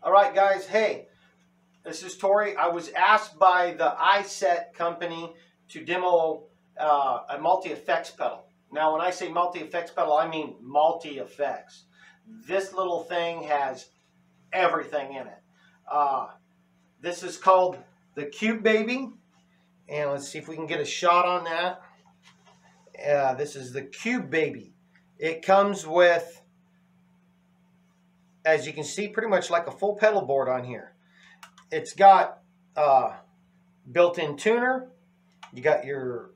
All right, guys. Hey, this is Tori. I was asked by the Iset company to demo a multi-effects pedal. Now, when I say multi-effects pedal, I mean multi-effects. This little thing has everything in it. This is called the Cube Baby, and let's see if we can get a shot on that. This is the Cube Baby. It comes with, as you can see, pretty much like a full pedal board on here. It's got built-in tuner. You got your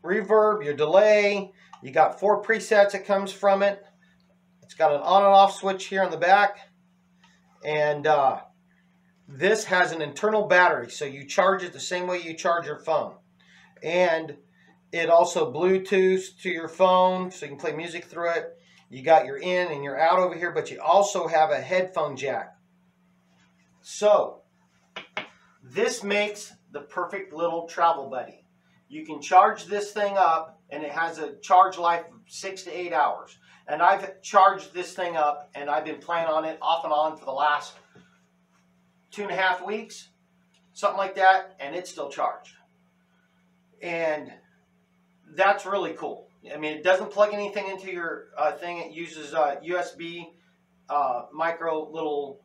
reverb, your delay. You got 4 presets that comes from it. It's got an on and off switch here on the back. And this has an internal battery, so you charge it the same way you charge your phone. And it also Bluetooths to your phone, so you can play music through it. You got your in and your out over here, but you also have a headphone jack. So this makes the perfect little travel buddy. You can charge this thing up, and it has a charge life of 6 to 8 hours. And I've charged this thing up, and I've been playing on it off and on for the last 2.5 weeks, something like that, and it's still charged. And that's really cool. I mean, it doesn't plug anything into your thing. It uses USB micro little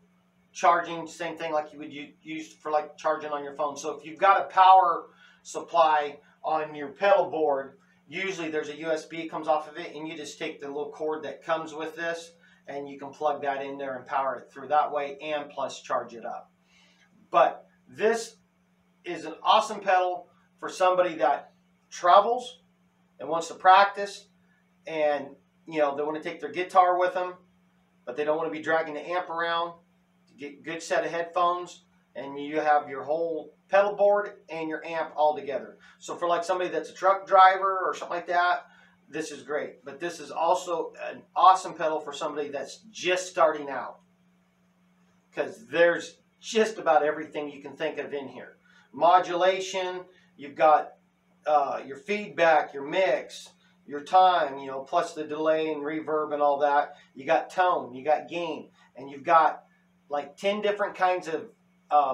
charging, same thing like you would use for like charging on your phone. So if you've got a power supply on your pedal board, usually there's a USB comes off of it, and you just take the little cord that comes with this, and you can plug that in there and power it through that way, and plus charge it up. But this is an awesome pedal for somebody that travels and wants to practice, and they want to take their guitar with them, but they don't want to be dragging the amp around. To get a good set of headphones, and you have your whole pedal board and your amp all together. So for like somebody that's a truck driver or something like that, this is great. But this is also an awesome pedal for somebody that's just starting out, because there's just about everything you can think of in here. Modulation, you've got your feedback, your mix, your time, plus the delay and reverb and all that. You got tone, you got gain, and you've got like 10 different kinds of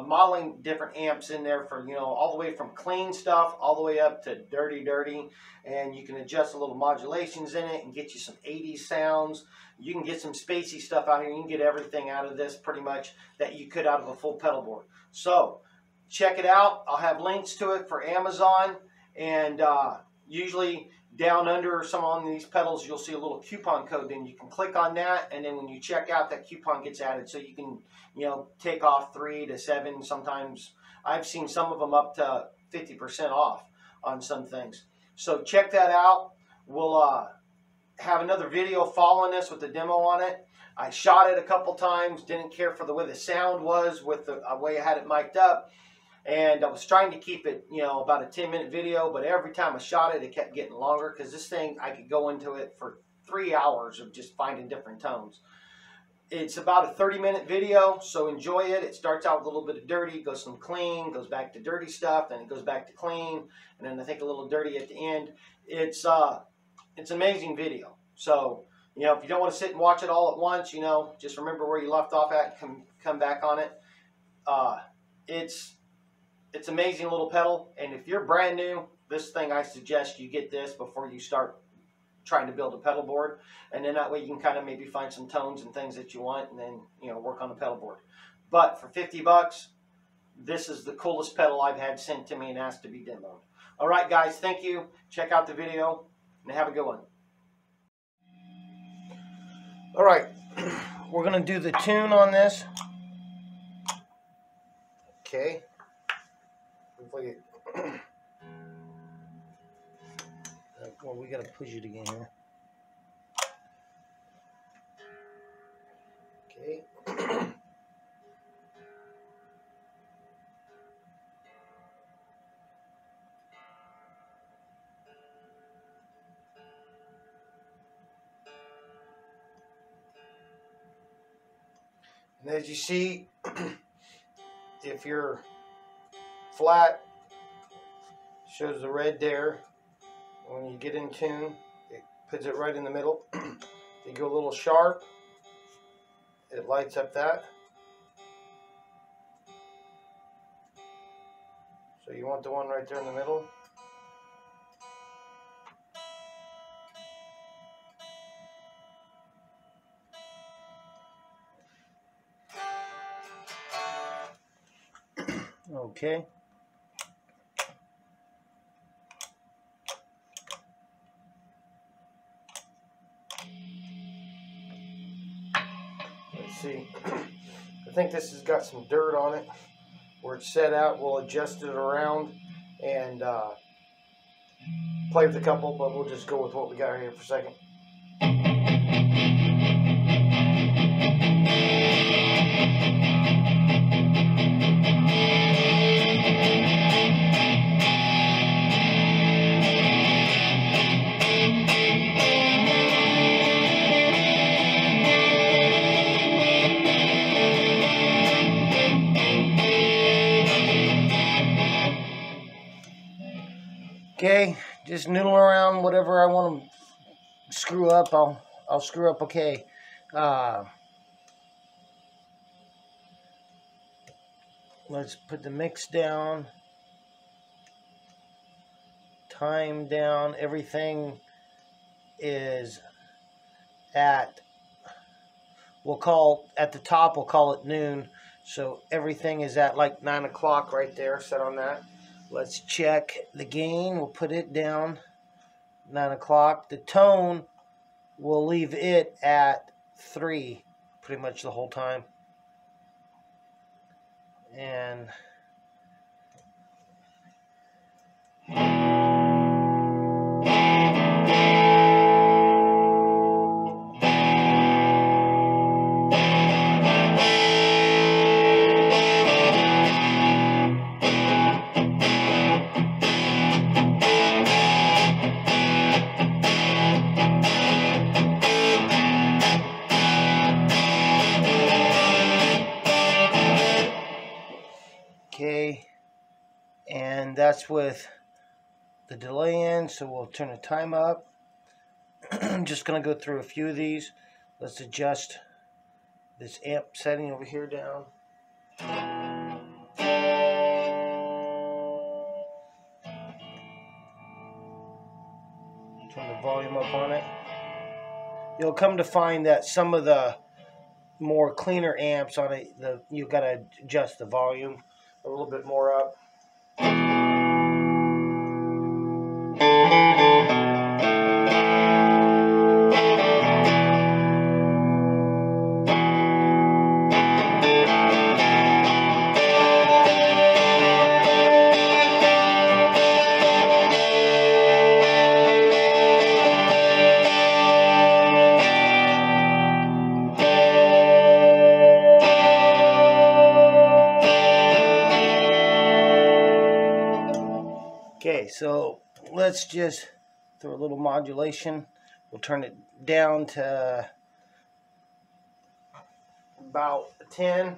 modeling different amps in there for, all the way from clean stuff all the way up to dirty. And you can adjust a little modulations in it and get you some 80s sounds. You can get some spacey stuff out here. You can get everything out of this pretty much that you could out of a full pedal board. So check it out. I'll have links to it for Amazon, and usually down under some on these pedals you'll see a little coupon code. Then you can click on that, and then when you check out, that coupon gets added, so you can take off 3 to 7. Sometimes I've seen some of them up to 50% off on some things. So check that out. We'll have another video following this with the demo on it. I shot it a couple times, didn't care for the way the sound was with the way I had it mic'd up. And I was trying to keep it, about a 10-minute video, but every time I shot it, it kept getting longer, because this thing, I could go into it for 3 hours of just finding different tones. It's about a 30-minute video, so enjoy it. It starts out with a little bit of dirty, goes some clean, goes back to dirty stuff, then it goes back to clean, and then I think a little dirty at the end. It's an amazing video. So, if you don't want to sit and watch it all at once, just remember where you left off at and come back on it. It's an amazing little pedal, and if you're brand new, this thing, I suggest you get this before you start trying to build a pedal board, and then that way you can kind of maybe find some tones and things that you want, and then work on the pedal board. But for 50 bucks, this is the coolest pedal I've had sent to me and asked to be demoed. All right, guys, thank you. Check out the video, and have a good one. All right, we're going to do the tune on this. Okay. Well, we gotta push it again here. Okay. And as you see, if you're flat, shows the red there. When you get in tune, it puts it right in the middle. If you go a little sharp, it lights up that. So you want the one right there in the middle. Okay. Let's see. I think this has got some dirt on it. Where it's set out, we'll adjust it around and play with a couple, but we'll just go with what we got here for a second. Okay, just noodle around whatever I want to screw up. I'll screw up. Okay. Let's put the mix down, time down. Everything is at, we'll call at the top, we'll call it noon. So everything is at like 9 o'clock right there, set on that. Let's check the gain. We'll put it down 9 o'clock. The tone, we'll leave it at 3 pretty much the whole time. And okay, and that's with the delay in, so we'll turn the time up. I'm just going to go through a few of these. Let's adjust this amp setting over here down. Turn the volume up on it. You'll come to find that some of the more cleaner amps on it, you've got to adjust the volume a little bit more up. Okay, so let's just throw a little modulation. We'll turn it down to about 10.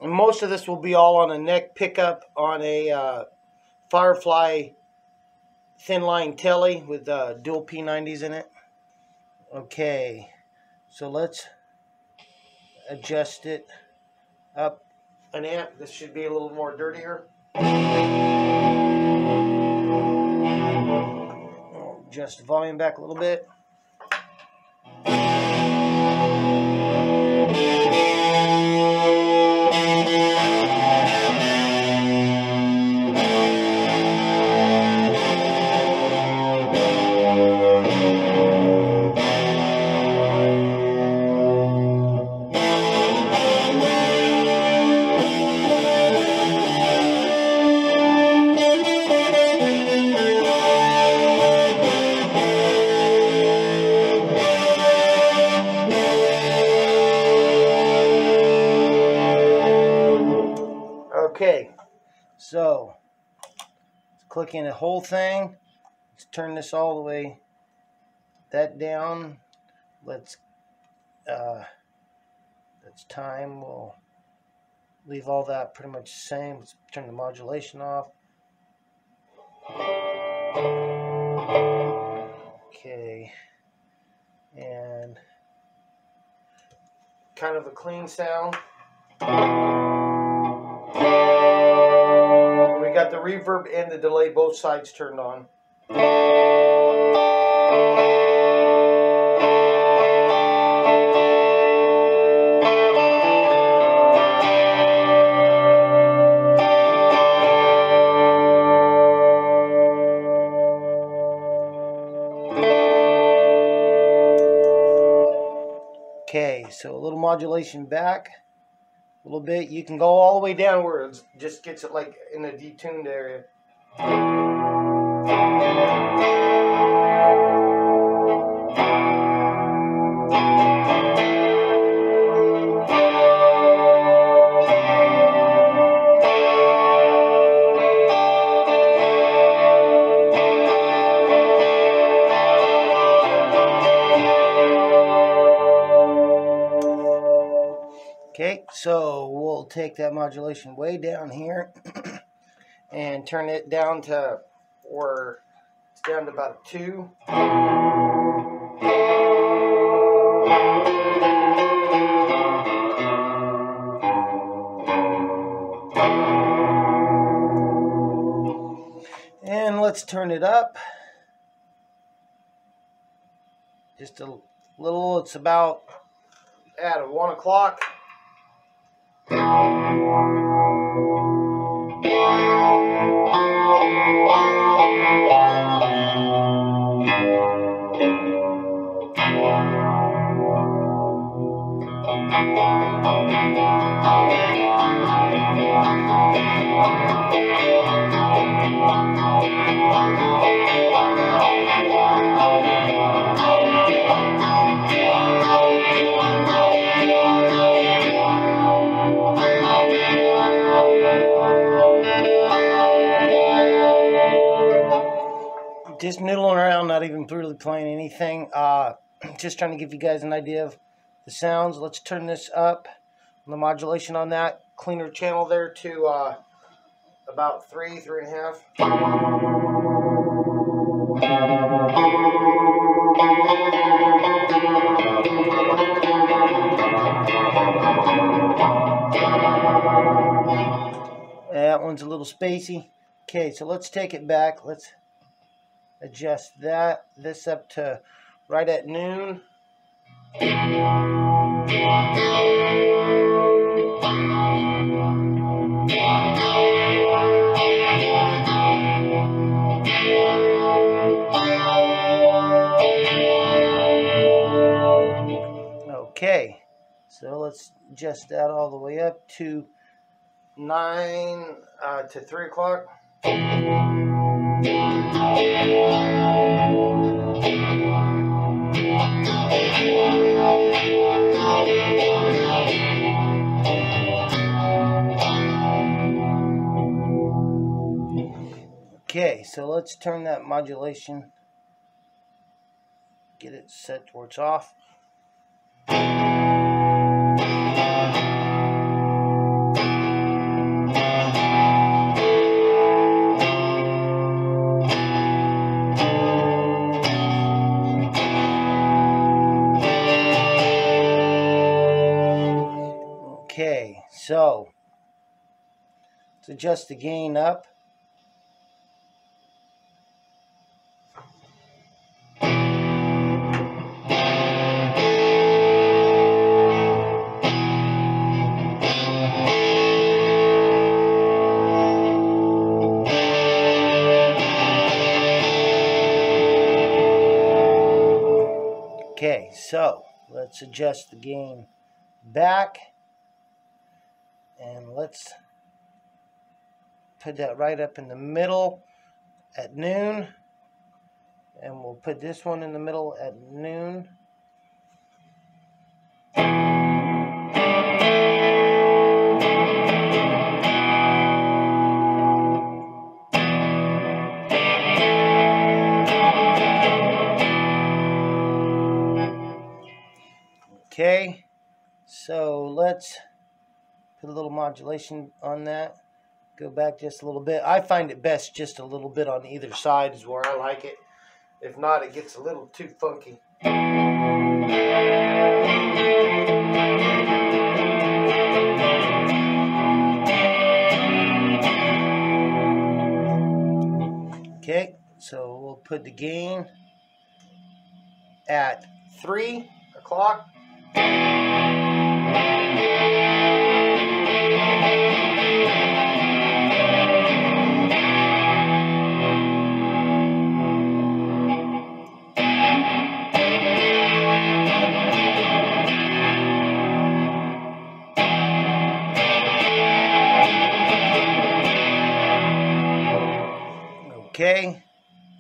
Most of this will be all on a neck pickup on a Firefly thin line telly with dual P90s in it. Okay, so let's adjust it up an amp. This should be a little more dirtier. Adjust the volume back a little bit. Okay, So let's click in the whole thing. Let's turn this all the way that down. Let's that's time. We'll leave all that pretty much the same. Let's turn the modulation off. Okay, and kind of a clean sound. We got the reverb and the delay, both sides turned on. Okay, so a little modulation back a little bit. You can go all the way down where it just gets it like in a detuned area. Okay, so we'll take that modulation way down here and turn it down to where it's down to about a 2. And let's turn it up just a little. It's about at 1 o'clock. Just noodling around, not even really playing anything. Just trying to give you guys an idea of the sounds. Let's turn this up. The modulation on that cleaner channel there to about 3.5. That one's a little spacey. Okay, so let's take it back. Let's adjust this up to right at noon. Okay, so let's adjust that all the way up to 9 to 3 o'clock. Okay, so let's turn that modulation, get it set to where it's off. Okay, so let's adjust the gain up. Okay, so let's adjust the gain back, and let's put that right up in the middle at noon, and we'll put this one in the middle at noon. let's put a little modulation on that. Go back just a little bit. I find it best just a little bit on either side is where I like it. If not, it gets a little too funky. Okay, so we'll put the gain at 3 o'clock. Okay,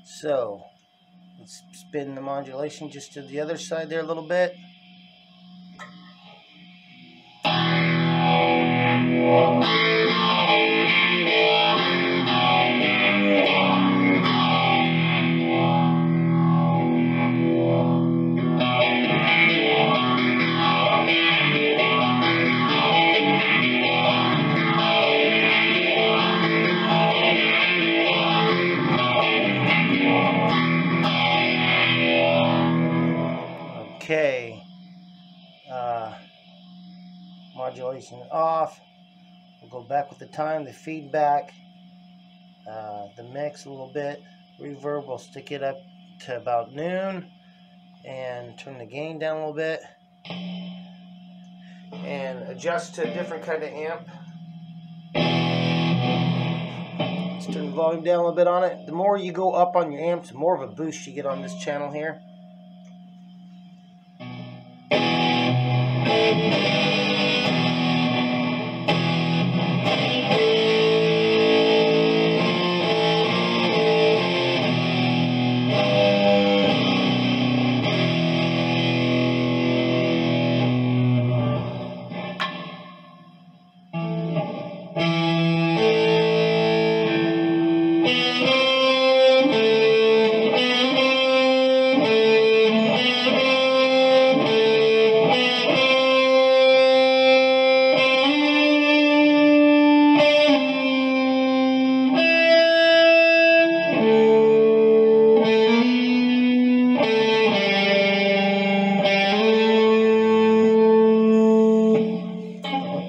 so let's spin the modulation just to the other side there a little bit. Okay, modulation off. We'll go back with the time, the feedback, the mix a little bit. Reverb, we'll stick it up to about noon and turn the gain down a little bit and adjust to a different kind of amp. Let's turn the volume down a little bit on it. The more you go up on your amps, the more of a boost you get on this channel here.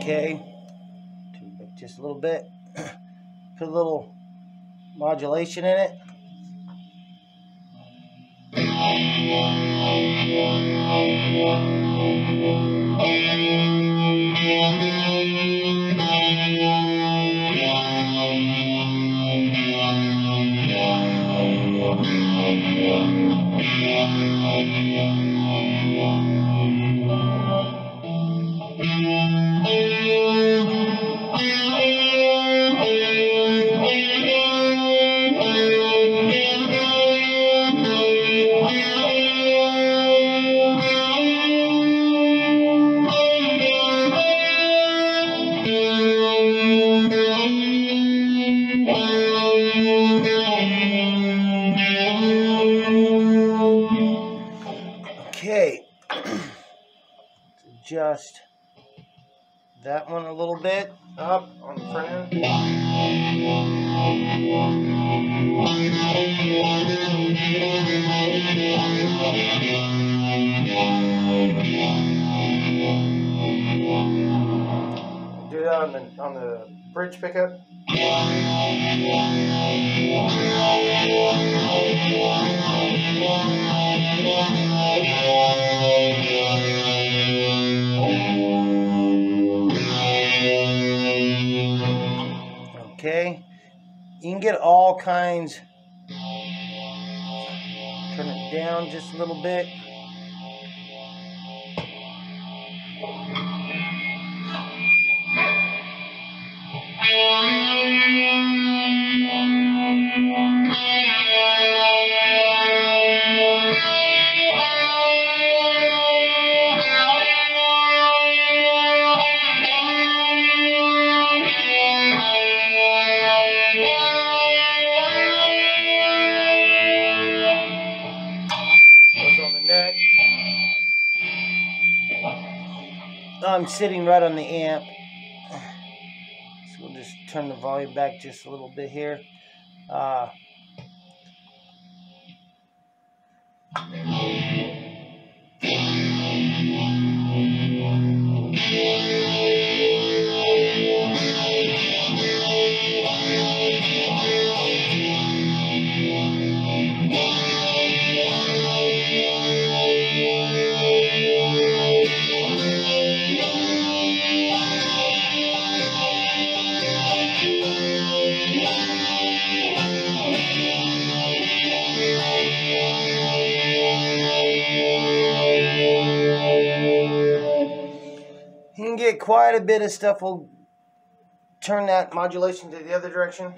Okay, just a little bit, put a little modulation in it. Okay, adjust that one a little bit up on the front end. Do that on the bridge pickup. Okay, you can get all kinds. Turn it down just a little bit. I'm sitting right on the amp. So we'll just turn the volume back just a little bit here. You can get quite a bit of stuff. We'll turn that modulation to the other direction.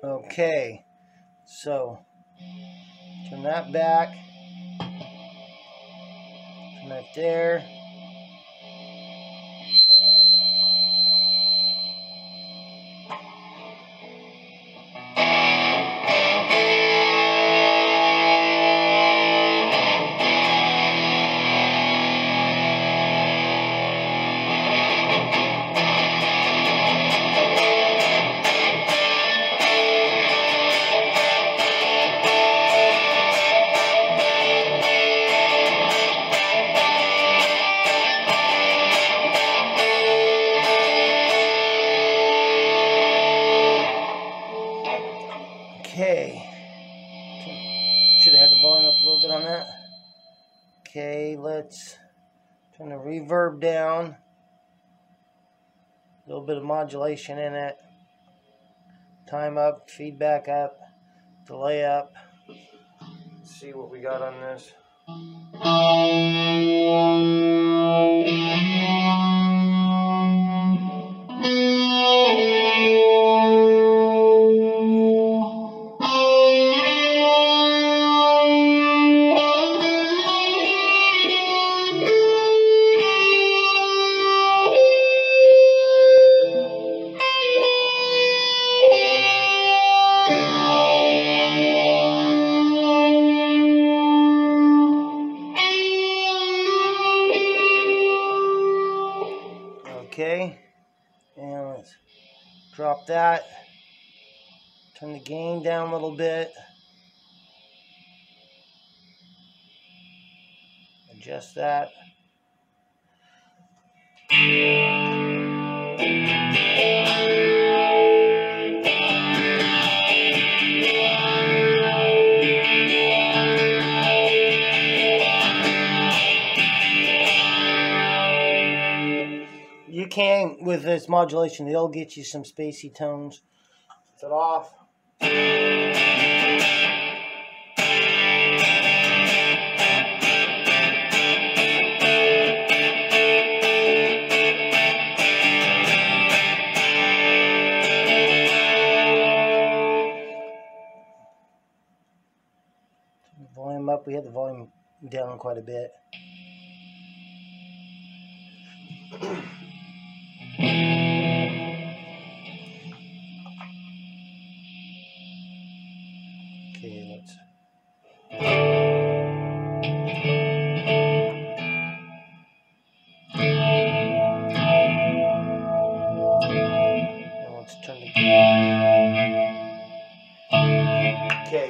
Okay, so turn that back, turn that there. Okay, should have had the volume up a little bit on that. Okay, let's turn the reverb down. A little bit of modulation in it. Time up, feedback up, delay up. Let's see what we got on this. Okay, and let's drop that. Turn the gain down a little bit. Adjust that. You can, with this modulation, it'll get you some spacey tones. Set it off. Volume up. We had the volume down quite a bit. Okay, let's. Now let's turn the. Okay.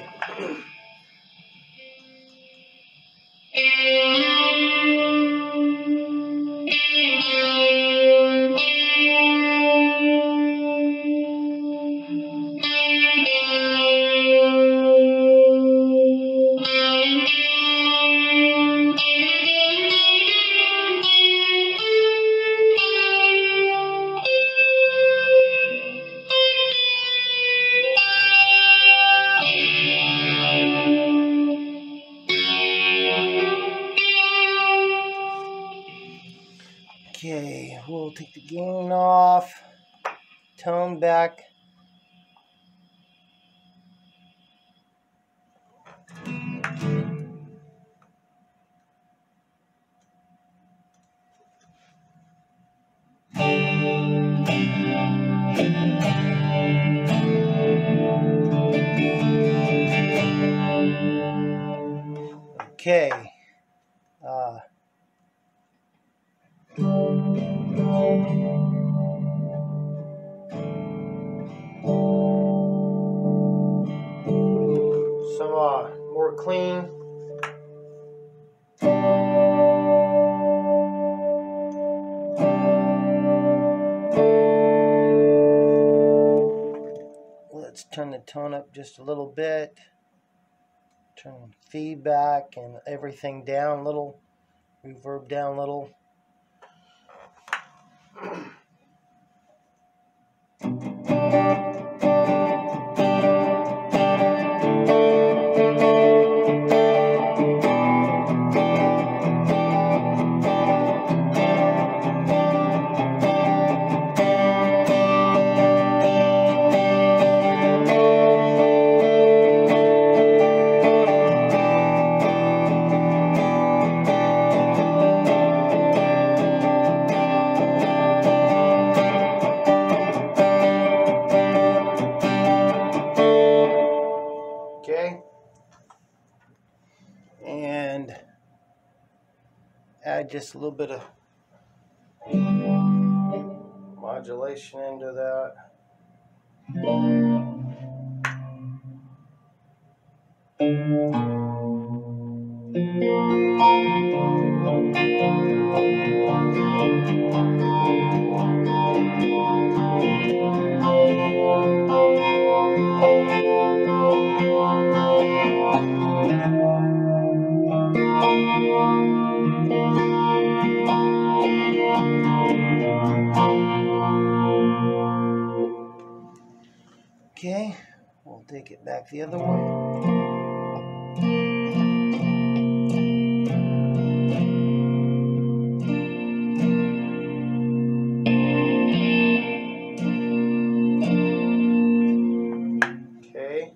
Okay, we'll take the gain off, tone back. Okay. Some more clean. Let's turn the tone up just a little bit. Turn feedback and everything down a little. Reverb down a little. Okay. And add just a little bit of modulation into that. Okay, we'll take it back the other way. Okay.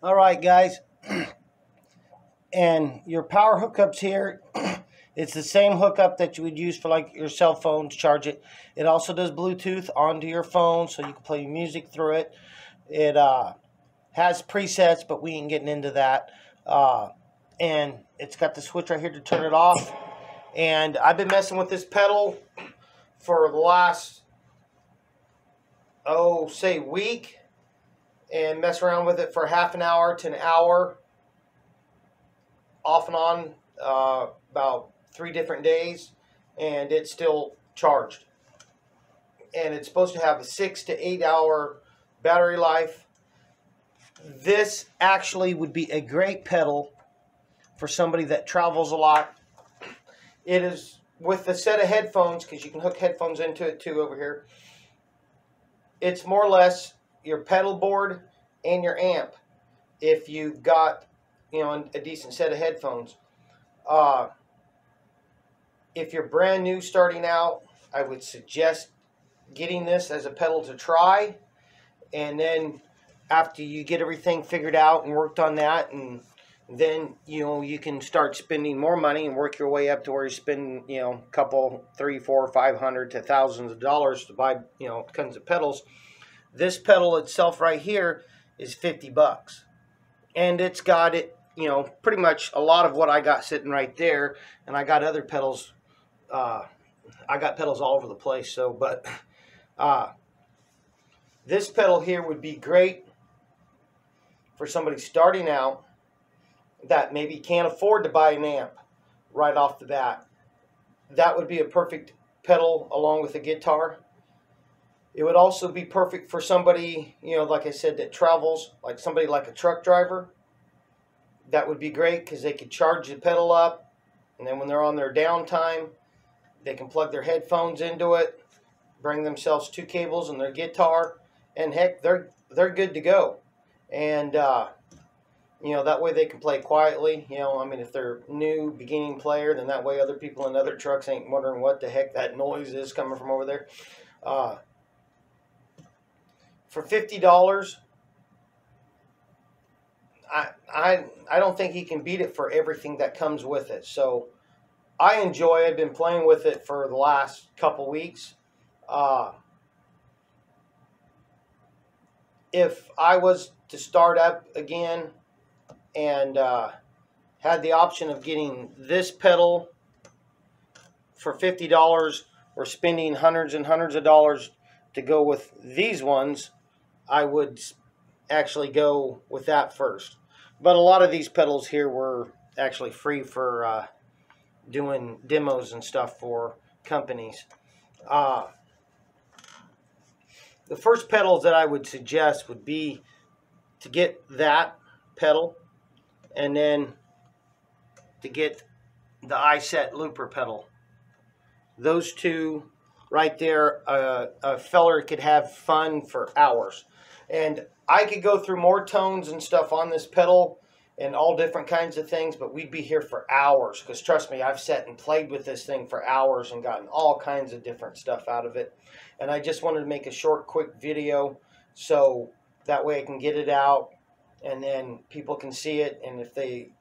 All right, guys. And your power hookups here, it's the same hookup that you would use for like your cell phone to charge it. It also does Bluetooth onto your phone, so you can play music through it. It has presets, but we ain't getting into that. And it's got the switch right here to turn it off. And I've been messing with this pedal for the last, say week, and mess around with it for half an hour to an hour, off and on, about 3 different days, and it's still charged. And it's supposed to have a 6 to 8 hour battery life. This actually would be a great pedal for somebody that travels a lot. It is with a set of headphones, because you can hook headphones into it too over here. It's more or less your pedal board and your amp if you've got, you know, a decent set of headphones. If you're brand new starting out, I would suggest getting this as a pedal to try, and then after you get everything figured out and worked on that, and then you can start spending more money and work your way up to where you spend a couple, 3, 4, 500 to thousands of dollars to buy tons of pedals. This pedal itself right here is $50, and it's got it pretty much a lot of what I got sitting right there, and I got other pedals. I got pedals all over the place. So, but this pedal here would be great for somebody starting out that maybe can't afford to buy an amp right off the bat. That would be a perfect pedal along with a guitar. It would also be perfect for somebody, like I said, that travels, like somebody like a truck driver. That would be great because they could charge the pedal up, and then when they're on their downtime, they can plug their headphones into it, bring themselves 2 cables and their guitar, and heck, they're good to go. And that way they can play quietly. I mean, if they're new beginning player, then that way other people in other trucks ain't wondering what the heck that noise is coming from over there. For $50, I don't think he can beat it for everything that comes with it. So I enjoy it. I've been playing with it for the last couple weeks. If I was to start up again and had the option of getting this pedal for $50 or spending hundreds and hundreds of dollars to go with these ones, I would actually go with that first. But a lot of these pedals here were actually free for doing demos and stuff for companies. The first pedals that I would suggest would be to get that pedal, and then to get the Iset looper pedal. Those two right there, a feller could have fun for hours. And I could go through more tones and stuff on this pedal and all different kinds of things, but we'd be here for hours, because trust me, I've sat and played with this thing for hours and gotten all kinds of different stuff out of it. And I just wanted to make a short, quick video so that way I can get it out and then people can see it, and if they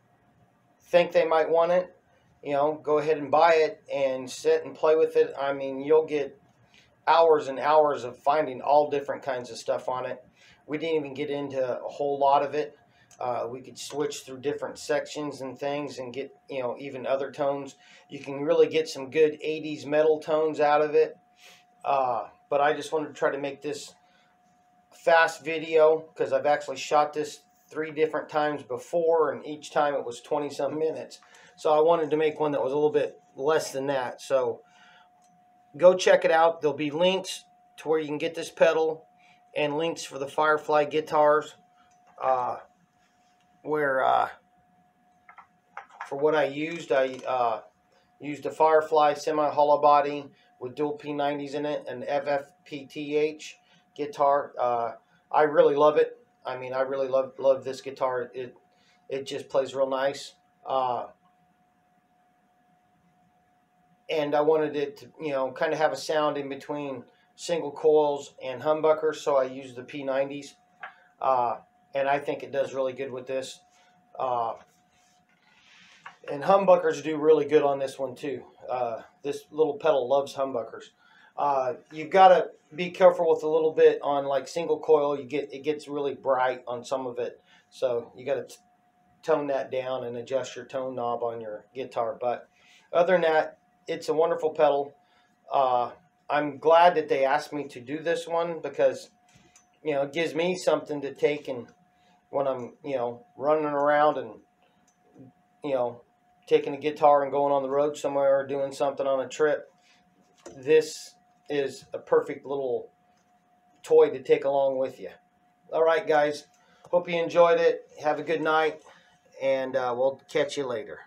think they might want it, go ahead and buy it and sit and play with it. I mean, you'll get hours and hours of finding all different kinds of stuff on it. We didn't even get into a whole lot of it. We could switch through different sections and things and get, even other tones. You can really get some good 80s metal tones out of it. But I just wanted to try to make this fast video because I've actually shot this 3 different times before, and each time it was 20-some minutes. So I wanted to make one that was a little bit less than that. So go check it out. There'll be links to where you can get this pedal and links for the Firefly guitars. For what I used a Firefly semi-hollow body with dual P90s in it, and FFPTH guitar. I really love it. I mean, I really love this guitar. It just plays real nice. And I wanted it to, kind of have a sound in between single coils and humbuckers, so I used the P90s. And I think it does really good with this. And humbuckers do really good on this one too. This little pedal loves humbuckers. You've got to be careful with a little bit on like single coil. It gets really bright on some of it, so you got to tone that down and adjust your tone knob on your guitar. But other than that, it's a wonderful pedal. I'm glad that they asked me to do this one because it gives me something to take, and when I'm running around and taking a guitar and going on the road somewhere or doing something on a trip, this is a perfect little toy to take along with you. All right, guys. Hope you enjoyed it. Have a good night, and we'll catch you later.